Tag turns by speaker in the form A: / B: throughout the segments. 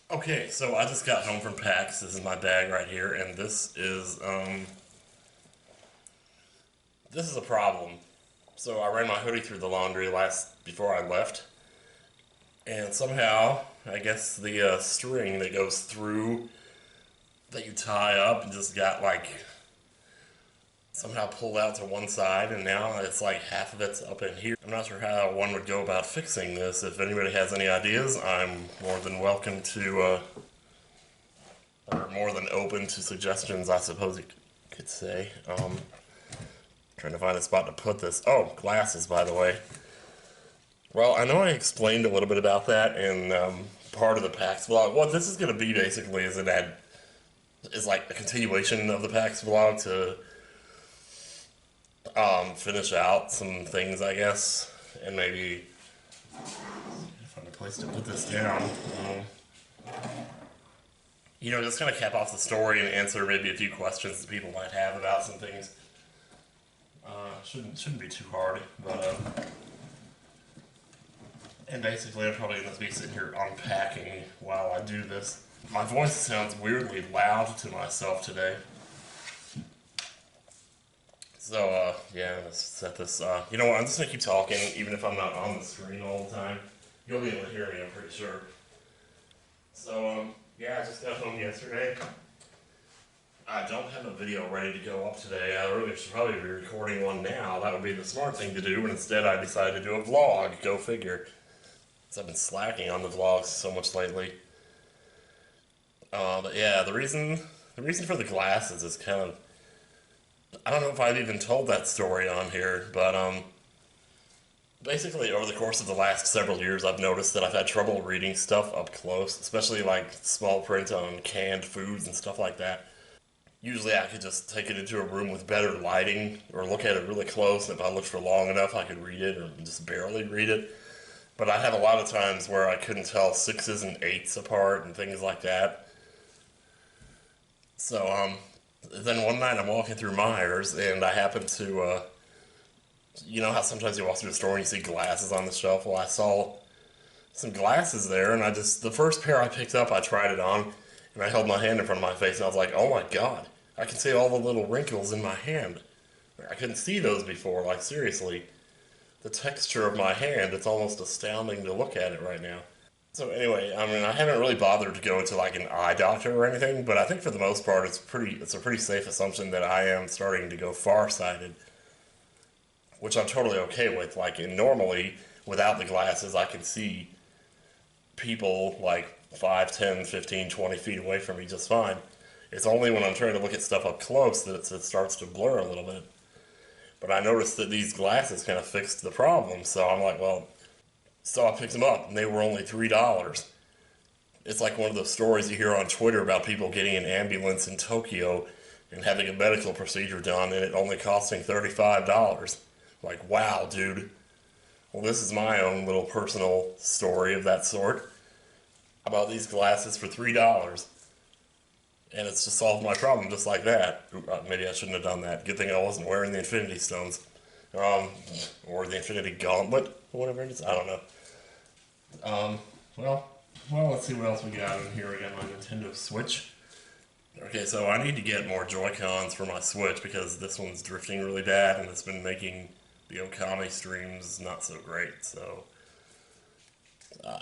A: Okay, so I just got home from PAX. This is my bag right here, and this is a problem. So I ran my hoodie through the laundry before I left, and somehow I guess the string that goes through that you tie up just got like somehow pulled out to one side, and now it's like half of it's up in here. I'm not sure how one would go about fixing this. If anybody has any ideas, I'm more than welcome to, or more than open to suggestions, I suppose you could say. Trying to find a spot to put this. Oh, glasses, by the way. Well, I know I explained a little bit about that in part of the PAX vlog. What this is going to be basically is like a continuation of the PAX vlog to finish out some things, I guess, and maybe find a place to put this down. Just kind of cap off the story and answer maybe a few questions that people might have about some things. Shouldn't be too hard, but and basically I'm probably gonna be sitting here unpacking while I do this. My voice sounds weirdly loud to myself today. So yeah, let's set this. You know what? I'm just gonna keep talking, even if I'm not on the screen all the time. You'll be able to hear me, I'm pretty sure. So yeah, I just got home yesterday. I don't have a video ready to go up today. I really should probably be recording one now. That would be the smart thing to do, but instead I decided to do a vlog. Go figure. So I've been slacking on the vlogs so much lately. But yeah, the reason for the glasses is kind of, I don't know if I've even told that story on here, but basically over the course of the last several years, I've noticed that I've had trouble reading stuff up close, especially like small print on canned foods and stuff like that. Usually I could just take it into a room with better lighting or look at it really close, and if I looked for long enough I could read it or just barely read it. But I had a lot of times where I couldn't tell sixes and eights apart and things like that. So then one night I'm walking through Myers and I happened to, you know how sometimes you walk through the store and you see glasses on the shelf? Well, I saw some glasses there, and the first pair I picked up, I tried it on, and I held my hand in front of my face, and I was like, oh my god, I can see all the little wrinkles in my hand. I couldn't see those before, like seriously. The texture of my hand, it's almost astounding to look at it right now. So anyway, I mean, I haven't really bothered to go to like an eye doctor or anything, but I think for the most part, it's a pretty safe assumption that I am starting to go farsighted, which I'm totally okay with. Like, and normally, without the glasses, I can see people like 5, 10, 15, 20 feet away from me just fine. It's only when I'm trying to look at stuff up close that it starts to blur a little bit. But I noticed that these glasses kind of fixed the problem, so I'm like, well, so I picked them up, and they were only $3. It's like one of those stories you hear on Twitter about people getting an ambulance in Tokyo and having a medical procedure done, and it only costing $35. Like, wow, dude. Well, this is my own little personal story of that sort. I bought these glasses for $3, and it's just solved my problem just like that. Maybe I shouldn't have done that. Good thing I wasn't wearing the Infinity Stones. Or the Infinity Gauntlet, or whatever it is. I don't know. Um, well, let's see what else we got in here. We got my Nintendo Switch. Okay, so I need to get more Joy-Cons for my Switch because this one's drifting really bad and it's been making the Okami streams not so great. So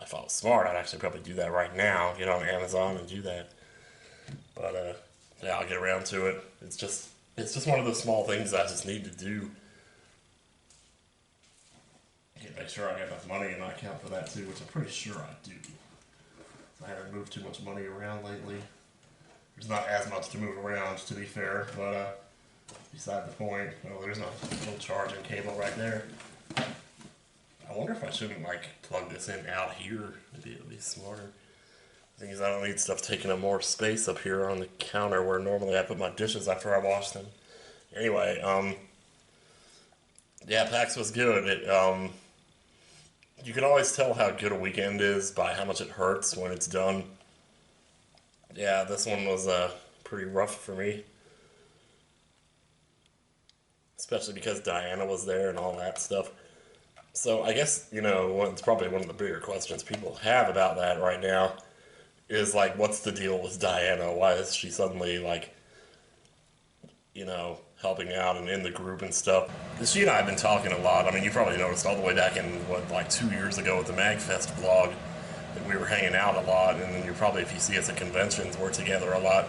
A: if I was smart, I'd actually probably do that right now. Get on Amazon and do that. But yeah, I'll get around to it. It's just one of those small things I just need to do. Make sure I got enough money in my account for that too, which I'm pretty sure I do. I haven't moved too much money around lately. There's not as much to move around, to be fair, but beside the point. Oh, there's a little charging cable right there. I wonder if I shouldn't like plug this in out here. Maybe it'll be smarter. The thing is, I don't need stuff taking up more space up here on the counter where normally I put my dishes after I wash them. Anyway, yeah, PAX was good. You can always tell how good a weekend is by how much it hurts when it's done. Yeah, this one was pretty rough for me, especially because Diana was there and all that stuff. So I guess, it's probably one of the bigger questions people have about that right now is like, what's the deal with Diana? Why is she suddenly like, helping out and in the group and stuff? Because she and I have been talking a lot. I mean, you probably noticed all the way back in, like 2 years ago with the MagFest vlog, that we were hanging out a lot. And then you probably, if you see us at conventions, we're together a lot.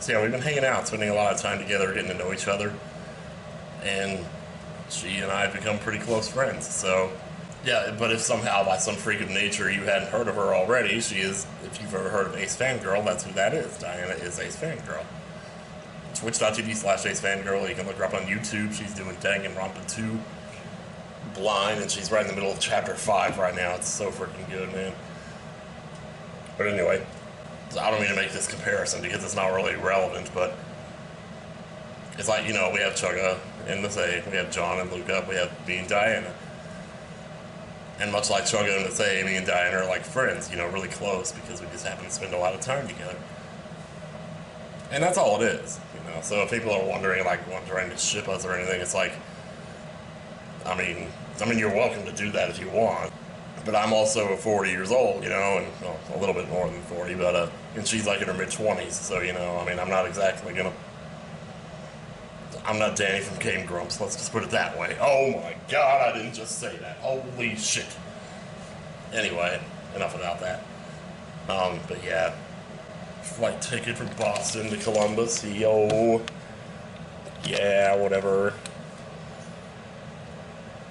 A: So yeah, we've been hanging out, spending a lot of time together, getting to know each other. And she and I have become pretty close friends. So yeah, but if somehow by some freak of nature you hadn't heard of her already, she is, if you've ever heard of Ace Fangirl, that's who that is. Diana is Ace Fangirl. Twitch.tv/Ace Fangirl. You can look her up on YouTube. She's doing Danganronpa 2 blind, and she's right in the middle of chapter 5 right now. It's so freaking good, man. But anyway, I don't mean to make this comparison because it's not really relevant, but it's like, we have Chugga and Nasei, we have John and Luca, we have me and Diana. And much like Chugga and Nasei, me and Diana are like friends, really close because we just happen to spend a lot of time together. And that's all it is, So if people are wondering, like, trying to ship us or anything, it's like, I mean, you're welcome to do that if you want. But I'm also 40 years old, and well, a little bit more than 40, but and she's like in her mid-20s, so I'm not exactly I'm not Danny from Game Grumps, let's just put it that way. Oh my god, I didn't just say that. Holy shit. Anyway, enough about that. But yeah, flight ticket from Boston to Columbus, yo. Yeah, whatever.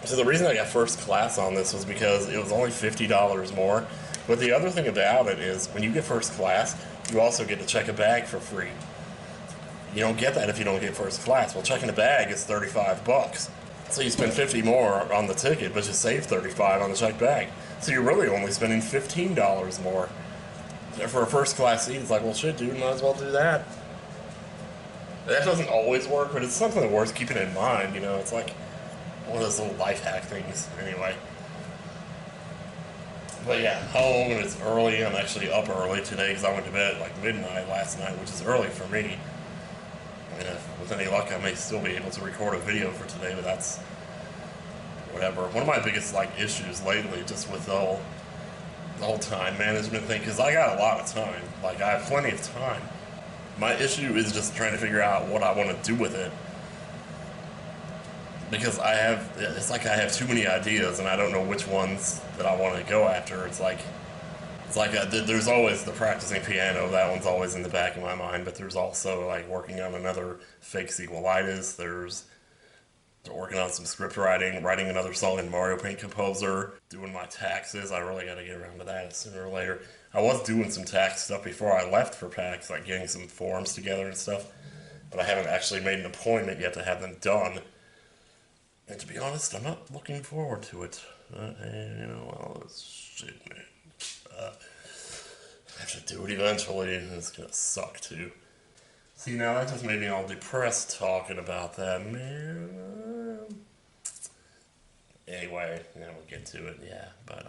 A: So the reason I got first class on this was because it was only $50 more. But the other thing about it is, when you get first class, you also get to check a bag for free. You don't get that if you don't get first class. Well, checking a bag is $35. So you spend $50 more on the ticket, but you save $35 on the checked bag. So you're really only spending $15 more. For a first class seat, it's like, well, shit, dude, might as well do that. That doesn't always work, but it's something worth keeping in mind, It's like one of those little life hack things, anyway. But yeah, home, and it's early. I'm actually up early today because I went to bed at like midnight last night, which is early for me. And with any luck, I may still be able to record a video for today, but that's whatever. One of my biggest issues lately, just with the whole time management thing, because I got a lot of time. Like, I have plenty of time. My issue is just trying to figure out what I want to do with it. Because it's like I have too many ideas and I don't know which ones that I want to go after. It's like there's always the practicing piano, that one's always in the back of my mind, but there's also like working on another fake sequelitis, there's working on some script writing another song in Mario Paint Composer, doing my taxes. I really got to get around to that sooner or later. I was doing some tax stuff before I left for PAX, like getting some forms together and stuff, but I haven't actually made an appointment yet to have them done. And to be honest, I'm not looking forward to it. Well, shit, man. I have to do it eventually, and it's gonna suck too. See, now that just made me all depressed talking about that, man. Anyway, we'll get to it, yeah. But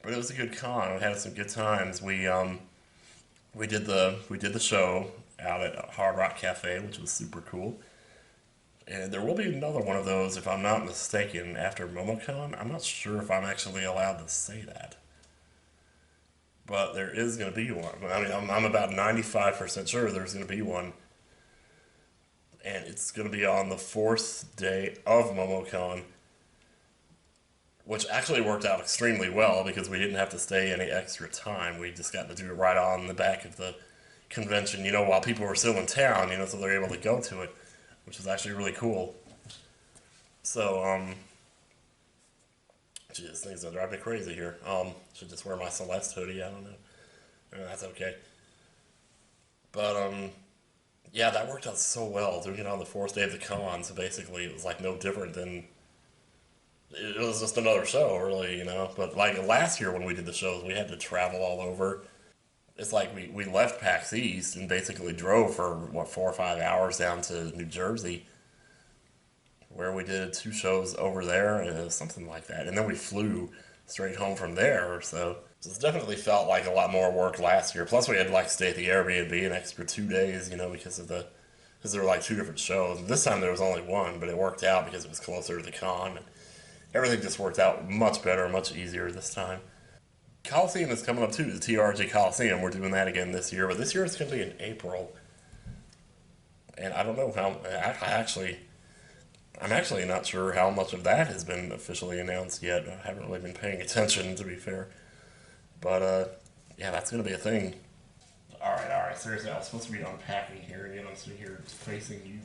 A: it was a good con. We had some good times. We did the show out at Hard Rock Cafe, which was super cool. And there will be another one of those, if I'm not mistaken, after MomoCon. I'm not sure if I'm actually allowed to say that. But there is going to be one. I mean, I'm about 95% sure there's going to be one. And it's going to be on the 4th day of MomoCon. Which actually worked out extremely well because we didn't have to stay any extra time. We just got to do it right on the back of the convention, while people were still in town, so they're able to go to it. Which is actually really cool. So, geez, things are driving me crazy here. Should just wear my Celeste hoodie, I don't know. That's okay. But, yeah, that worked out so well, doing it on the 4th day of the con, so basically it was like no different than, it was just another show, really, But like last year when we did the shows, we had to travel all over. It's like we left PAX East and basically drove for, 4 or 5 hours down to New Jersey, where we did 2 shows over there, something like that. And then we flew straight home from there, so it's definitely felt like a lot more work last year. Plus we had to stay at the Airbnb an extra 2 days, because there were 2 different shows. This time there was only one, but it worked out because it was closer to the con. And everything just worked out much better, much easier this time. Coliseum is coming up too, the TRG Coliseum. We're doing that again this year, but this year it's going to be in April. And I don't know how, I'm actually not sure how much of that has been officially announced yet. I haven't really been paying attention, to be fair. But, yeah, that's going to be a thing. Alright, seriously, I was supposed to be unpacking here, and yet I'm sitting here facing you.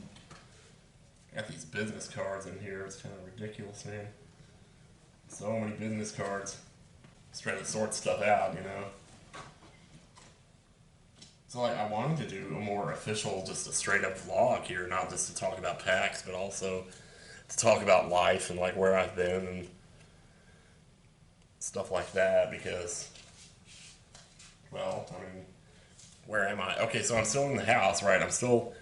A: Got these business cards in here, it's kind of ridiculous, man. So many business cards. Just trying to sort stuff out, you know. So, like, I wanted to do a more official, just a straight up vlog here, not just to talk about PAX, but also to talk about life and, like, where I've been and stuff like that, because, well, I mean, where am I? Okay, so I'm still in the house, right? I'm still,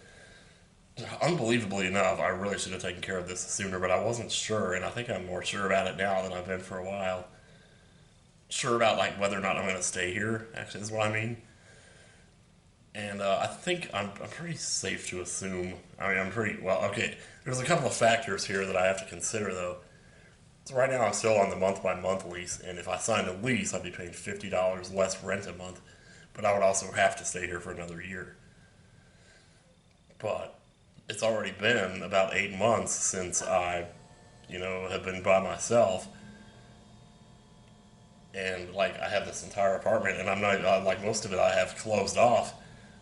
A: unbelievably enough, I really should have taken care of this sooner, but I wasn't sure, and I think I'm more sure about it now than I've been for a while. Sure about, like, whether or not I'm going to stay here, actually, is what I mean. And I think I'm pretty safe to assume. I mean, I'm pretty well. Okay, there's a couple of factors here that I have to consider, though. So right now, I'm still on the month-by-month lease, and if I signed a lease, I'd be paying $50 less rent a month, but I would also have to stay here for another year. But it's already been about 8 months since I, have been by myself, and like I have this entire apartment, and I'm not like most of it I have closed off.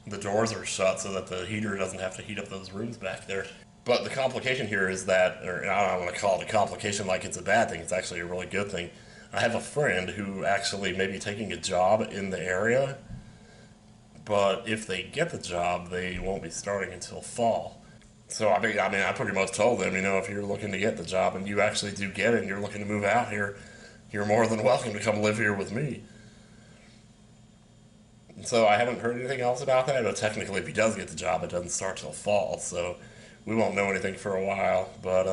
A: The doors are shut so that the heater doesn't have to heat up those rooms back there. But the complication here is that, or I don't want to call it a complication like it's a bad thing, it's actually a really good thing. I have a friend who actually may be taking a job in the area, but if they get the job, they won't be starting until fall. So I mean, I pretty much told them, if you're looking to get the job and you actually do get it and you're looking to move out here, you're more than welcome to come live here with me. So I haven't heard anything else about that, but technically if he does get the job, it doesn't start till fall, so we won't know anything for a while, but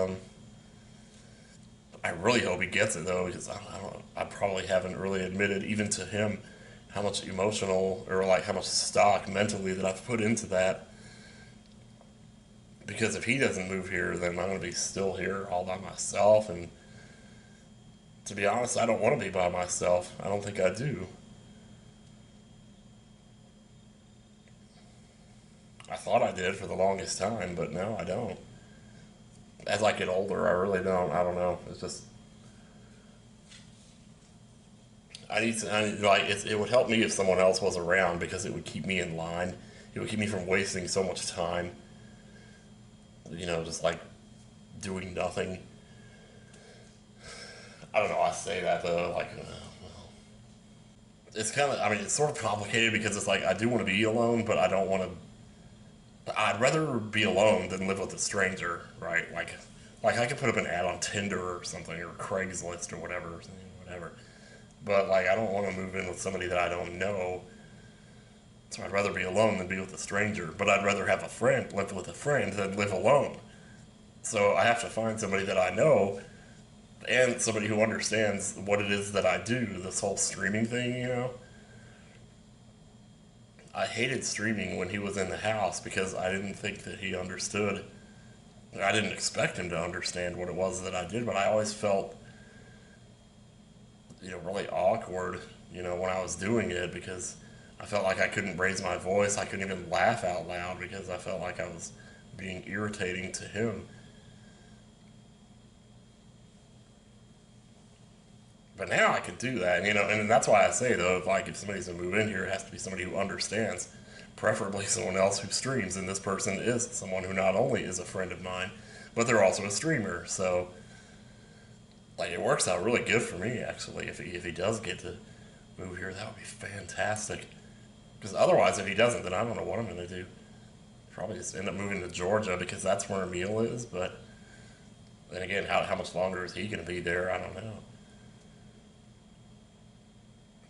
A: I really hope he gets it, though, because I probably haven't really admitted, even to him, how much emotional, or like how much stock mentally that I've put into that, because if he doesn't move here, then I'm going to be still here all by myself, and to be honest, I don't want to be by myself. I don't think I do. I thought I did for the longest time, but no, I don't. As I get older, I really don't. I don't know. It's just it would help me if someone else was around because it would keep me in line. It would keep me from wasting so much time. Just like doing nothing. I don't know. I say that though, like. It's kind of. I mean, it's sort of complicated because it's like I do want to be alone, but I don't want to. I'd rather be alone than live with a stranger, right? Like I could put up an ad on Tinder or something, or Craigslist or whatever. But like, I don't want to move in with somebody that I don't know. So I'd rather be alone than be with a stranger. But I'd rather have a friend, live with a friend, than live alone. So I have to find somebody that I know, and somebody who understands what it is that I do. This whole streaming thing. I hated streaming when he was in the house because I didn't think that he understood. I didn't expect him to understand what it was that I did, but I always felt, really awkward, when I was doing it because I felt like I couldn't raise my voice. I couldn't even laugh out loud because I felt like I was being irritating to him. But now I could do that, and that's why I say, though, if somebody's going to move in here, it has to be somebody who understands, preferably someone else who streams, and this person is someone who not only is a friend of mine, but they're also a streamer, so, like, it works out really good for me, actually, if he does get to move here, that would be fantastic, because otherwise, if he doesn't, then I don't know what I'm going to do. Probably just end up moving to Georgia, because that's where Emil is, but then again, how much longer is he going to be there? I don't know.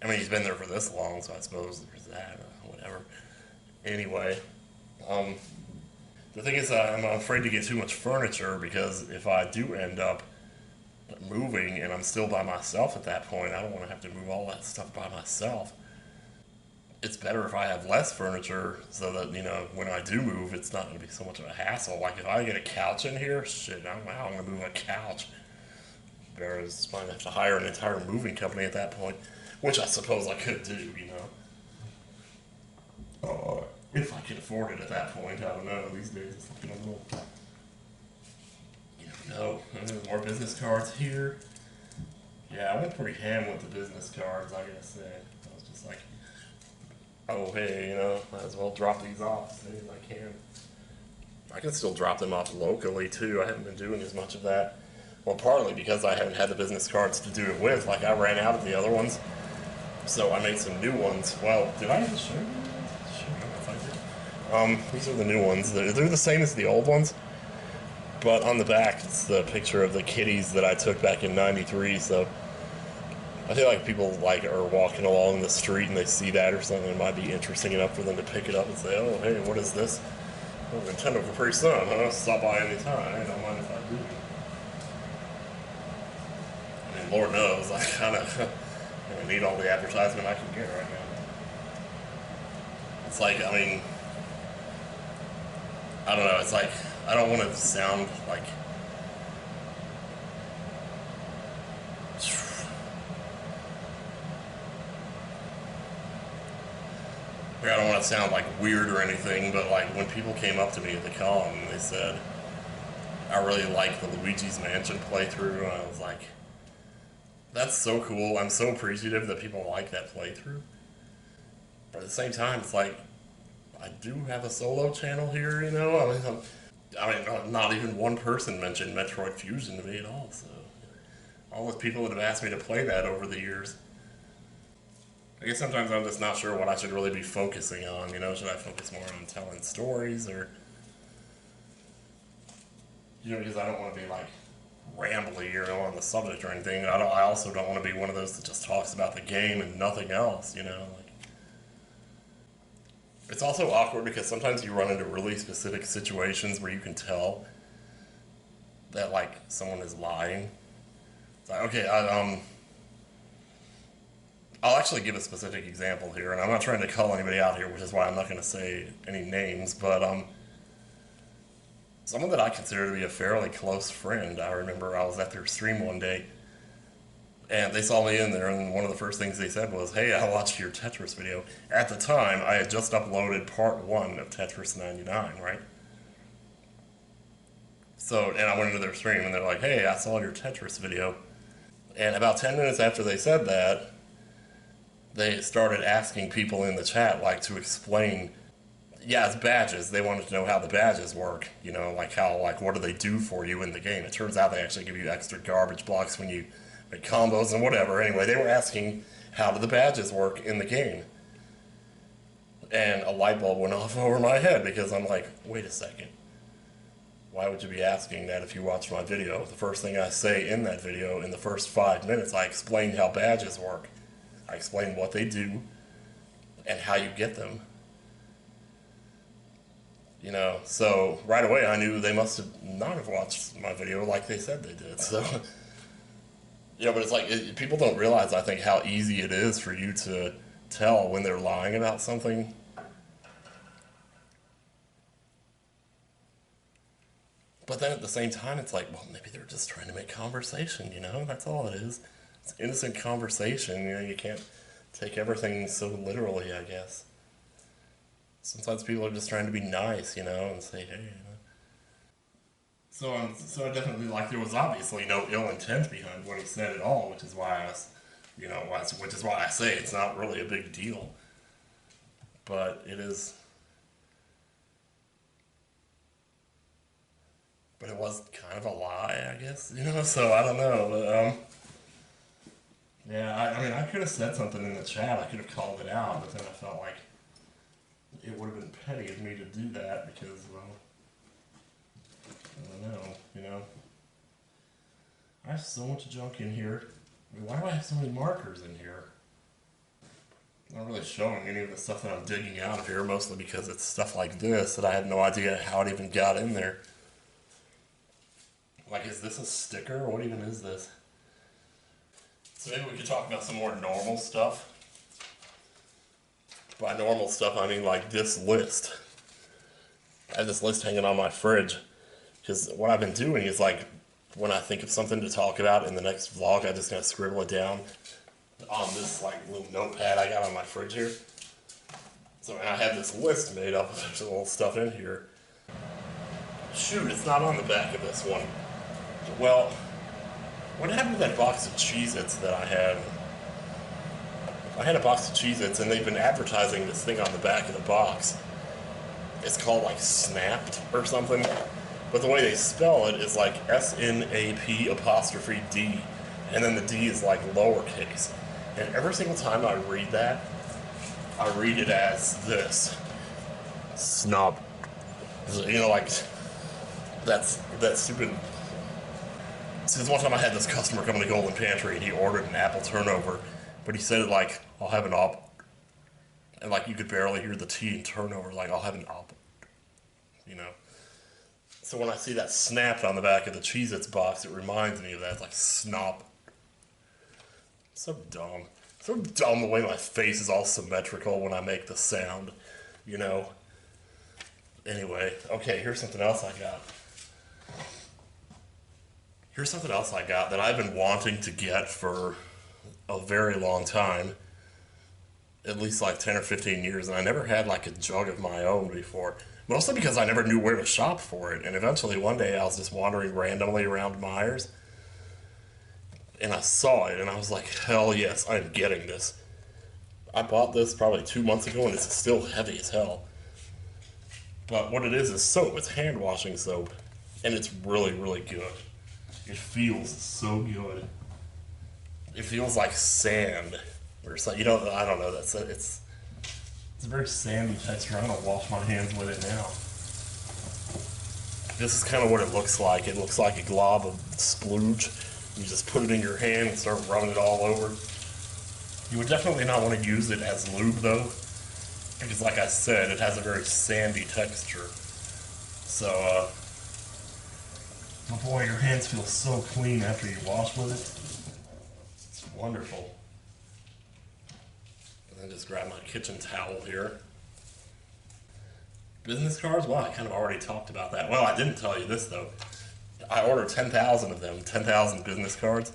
A: I mean, he's been there for this long, so I suppose there's that, whatever. Anyway, the thing is, I'm afraid to get too much furniture because if I do end up moving and I'm still by myself at that point, I don't want to have to move all that stuff by myself. It's better if I have less furniture so that, when I do move, it's not going to be so much of a hassle. Like, if I get a couch in here, shit, I don't know how I'm going to move a couch. Whereas I might have to hire an entire moving company at that point. which I suppose I could do, you know. If I could afford it at that point, I don't know. These days it's looking a little, you never know. There's more business cards here. Yeah, I went pretty ham with the business cards, I gotta say. I was just like, oh hey, you know, might as well drop these off as soon as I can. I can still drop them off locally too. I haven't been doing as much of that. Well, partly because I haven't had the business cards to do it with. Like, I ran out of the other ones, so I made some new ones. Well, did I even show you? Sure, I don't know if I did. These are the new ones. They're the same as the old ones, but on the back it's the picture of the kitties that I took back in '93. So I feel like people like are walking along the street and they see that or something. It might be interesting enough for them to pick it up and say, "Oh, hey, what is this? Oh, Nintendo Capri Sun, huh? Stop by anytime. I don't mind if I do." I mean, Lord knows, I kind of need all the advertisement I can get right now. It's like, I mean, I don't know. It's like, I don't want to sound like, I don't want to sound like weird or anything, but like when people came up to me at the con and they said, I really like the Luigi's Mansion playthrough, and I was like, that's so cool. I'm so appreciative that people like that playthrough. But at the same time, it's like, I do have a solo channel here, you know? Not even one person mentioned Metroid Fusion to me at all, so. All those people that have asked me to play that over the years. I guess sometimes I'm just not sure what I should really be focusing on, you know? Should I focus more on telling stories, or... You know, because I don't want to be, like, rambly, you know, on the subject or anything. I also don't want to be one of those that just talks about the game and nothing else, you know? Like, it's also awkward because sometimes you run into really specific situations where you can tell that, like, someone is lying. It's like, okay, I'll actually give a specific example here, and I'm not trying to call anybody out here, which is why I'm not going to say any names, but someone that I consider to be a fairly close friend, I remember I was at their stream one day, and they saw me in there, and one of the first things they said was, "Hey, I watched your Tetris video." At the time, I had just uploaded part 1 of Tetris 99, right? So, and I went into their stream, and they're like, "Hey, I saw your Tetris video." And about 10 minutes after they said that, they started asking people in the chat, like, to explain, yeah, it's badges. They wanted to know how the badges work, you know, like how, like, what do they do for you in the game. It turns out they actually give you extra garbage blocks when you make combos and whatever. Anyway, they were asking, how do the badges work in the game? And a light bulb went off over my head, because I'm like, wait a second. Why would you be asking that if you watch my video? The first thing I say in that video, in the first 5 minutes, I explain how badges work. I explain what they do and how you get them. You know, so right away I knew they must have not have watched my video like they said they did. So, yeah, but it's like, people don't realize, I think, how easy it is for you to tell when they're lying about something. But then at the same time, it's like, well, maybe they're just trying to make conversation, you know? That's all it is. It's innocent conversation, you know? You can't take everything so literally, I guess. Sometimes people are just trying to be nice, you know, and say, hey, you know. So I definitely, like, there was obviously no ill intent behind what he said at all, which is why I was, you know, which is why I say it's not really a big deal. But it is... But it was kind of a lie, I guess, you know, so I don't know, but, yeah, I mean, I could have said something in the chat, I could have called it out, but then I felt like it would have been petty of me to do that, because, well, I don't know, you know. I have so much junk in here. I mean, why do I have so many markers in here? I'm not really showing any of the stuff that I'm digging out of here, mostly because it's stuff like this that I had no idea how it even got in there. Like, is this a sticker, or what even is this? So maybe we could talk about some more normal stuff. By normal stuff, I mean like this list. I have this list hanging on my fridge, because what I've been doing is, like, when I think of something to talk about in the next vlog, I just kind of scribble it down, on this like little notepad I got on my fridge here. So I had this list made up. There's a little stuff in here. Shoot, it's not on the back of this one. Well, what happened to that box of Cheez-Its that I had? I had a box of Cheez-Its and they've been advertising this thing on the back of the box. It's called like Snapped or something. But the way they spell it is like S-N-A-P apostrophe D. And then the D is like lowercase. And every single time I read that, I read it as this. Snob. You know, like, that's stupid. Since one time I had this customer come in the Golden Pantry and he ordered an apple turnover, but he said it like, I'll have an apple. And like you could barely hear the T in turnover, like, I'll have an apple. You know? So when I see that snapped on the back of the Cheez-Its box, it reminds me of that. It's like, snob. So dumb. So dumb the way my face is all symmetrical when I make the sound, you know? Anyway, okay, here's something else I got. Here's something else I got that I've been wanting to get for a very long time. At least like 10 or 15 years, and I never had like a jug of my own before. Mostly because I never knew where to shop for it. And eventually one day I was just wandering randomly around Myers, and I saw it, and I was like, hell yes, I'm getting this. I bought this probably 2 months ago, and it's still heavy as hell. But what it is soap. It's hand washing soap. And it's really, really good. It feels so good. It feels like sand. Or something. You know, I don't know. It's a very sandy texture. I'm going to wash my hands with it now. This is kind of what it looks like. It looks like a glob of splooge. You just put it in your hand and start rubbing it all over. You would definitely not want to use it as lube, though, because like I said, it has a very sandy texture. So, oh boy, your hands feel so clean after you wash with it. It's wonderful. And then just grab my kitchen towel here. Business cards? Well, I kind of already talked about that. Well, I didn't tell you this, though. I ordered 10,000 of them, 10,000 business cards.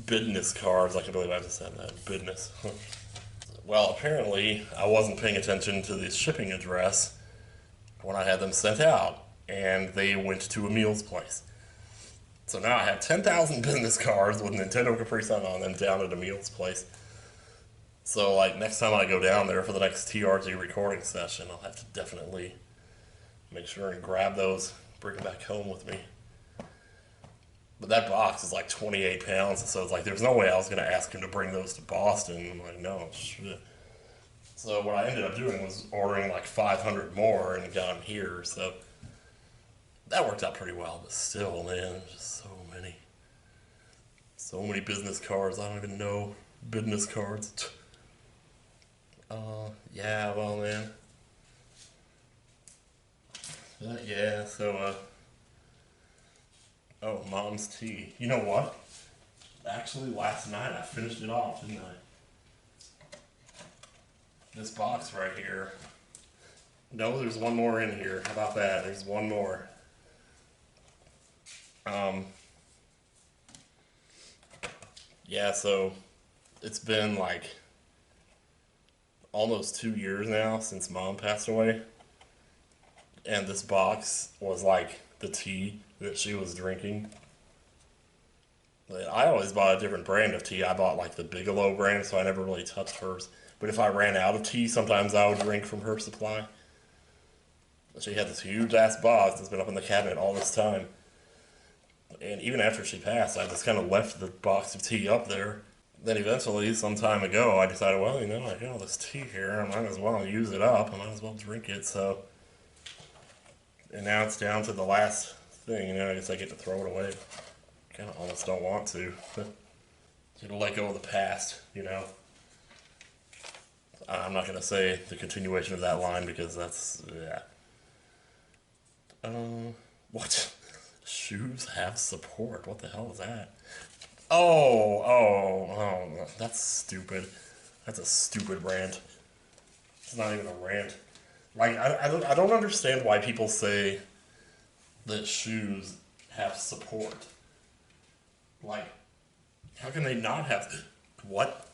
A: Business cards, I can believe I just said that. Business. Well, apparently, I wasn't paying attention to the shipping address when I had them sent out, and they went to Emil's place. So now I have 10,000 business cards with Nintendo Capri Sun on them down at Emil's place. So, like, next time I go down there for the next TRG recording session, I'll have to definitely make sure and grab those, bring them back home with me. But that box is like 28 pounds, so it's like, there's no way I was going to ask him to bring those to Boston. I'm like, no, shit. So what I ended up doing was ordering like 500 more and got them here, so that worked out pretty well. But still, man, just so many. So many business cards, I don't even know. Business cards. Yeah, well, man. Yeah, so, oh, Mom's tea. You know what? Actually, last night I finished it off, didn't I? This box right here. No, there's one more in here. How about that? There's one more. Yeah, so it's been like almost 2 years now since Mom passed away. And this box was like the tea that she was drinking. I always bought a different brand of tea. I bought like the Bigelow brand, so I never really touched hers. But if I ran out of tea, sometimes I would drink from her supply. She had this huge ass box that's been up in the cabinet all this time. And even after she passed, I just kind of left the box of tea up there. Then eventually, some time ago, I decided, well, you know, I got all this tea here, I might as well use it up, I might as well drink it, so. And now it's down to the last thing, you know, I guess I get to throw it away. Kind of almost don't want to. To let go of the past, you know. I'm not going to say the continuation of that line because that's, yeah. What? Shoes have support. What the hell is that? Oh, that's stupid. That's a stupid rant. It's not even a rant. Like, I don't understand why people say that shoes have support. Like, how can they not have What?